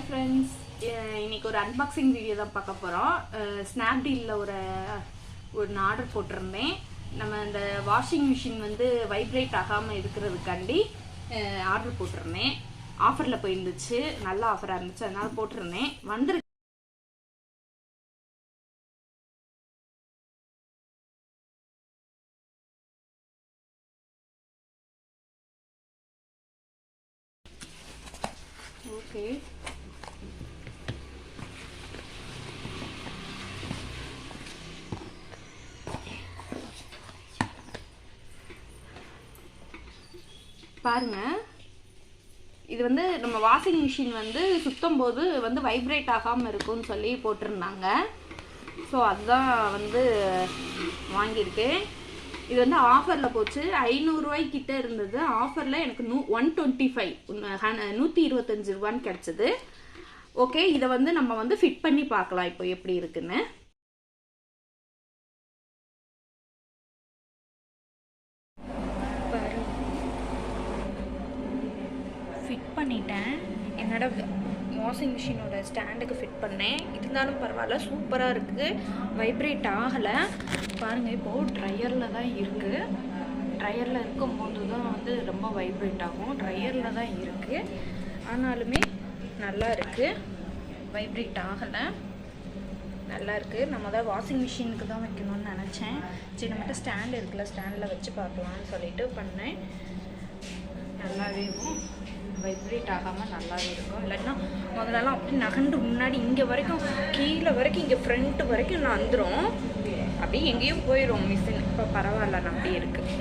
Friends, இன்னைக்கு ஒரு unboxing video தான் பார்க்க போகிறோம். ஸ்னாப்டீலில் ஒரு ஆர்டர் போட்டிருந்தேன். நம்ம இந்த வாஷிங் மிஷின் வந்து வைப்ரேட் ஆகாமல் இருக்கிறதுக்காண்டி ஆர்டர் போட்டிருந்தேன். ஆஃபரில் போயிருந்துச்சு, நல்ல ஆஃபராக இருந்துச்சு, அதனால போட்டிருந்தேன். வந்துருக்கு. ஓகே, பாருங்க. இது வந்து நம்ம வாஷிங் மிஷின் வந்து சுத்தம் போது வந்து வைப்ரேட் ஆகாமல் இருக்கும்னு சொல்லி போட்டிருந்தாங்க. ஸோ அதுதான் வந்து வாங்கியிருக்கேன். இது வந்து ஆஃபரில் போச்சு. 500 ரூபாய்க்கிட்ட இருந்தது. ஆஃபரில் எனக்கு 125 125 ரூபான்னு கிடச்சிது. ஓகே, இதை வந்து நம்ம வந்து ஃபிட் பண்ணி பார்க்கலாம் இப்போ எப்படி இருக்குன்னு. ஃபிட் பண்ணிட்டேன். என்னோட வாஷிங் மிஷினோட ஸ்டாண்டுக்கு ஃபிட் பண்ணேன். இருந்தாலும் பரவாயில்ல, சூப்பராக இருக்குது. வைப்ரேட் ஆகலை. பாருங்கள், இப்போது ட்ரையரில் தான் இருக்குது. ட்ரையரில் இருக்கும்போது தான் வந்து ரொம்ப வைப்ரேட் ஆகும். ட்ரையரில் தான் இருக்குது, ஆனாலுமே நல்லா இருக்குது. வைப்ரேட் ஆகலை, நல்லா இருக்குது. நம்ம தான் வாஷிங் மிஷினுக்கு தான் வைக்கணும்னு நினச்சேன். சரி, நம்மகிட்ட ஸ்டாண்ட் இருக்குல்ல, ஸ்டாண்டில் வச்சு பார்க்கலான்னு சொல்லிட்டு பண்ணேன். நல்லாவே வைப்ரேட் ஆகாமல் நல்லாவே இருக்கும். இல்லைன்னா முதல்லலாம் அப்படி நகண்டு முன்னாடி இங்கே வரைக்கும், கீழே வரைக்கும், இங்கே ஃப்ரண்ட்டு வரைக்கும் நான் வந்துடும். அப்படியே எங்கேயும் போயிடும் மிஷின். இப்போ பரவாயில்ல, அப்படியே இருக்குது.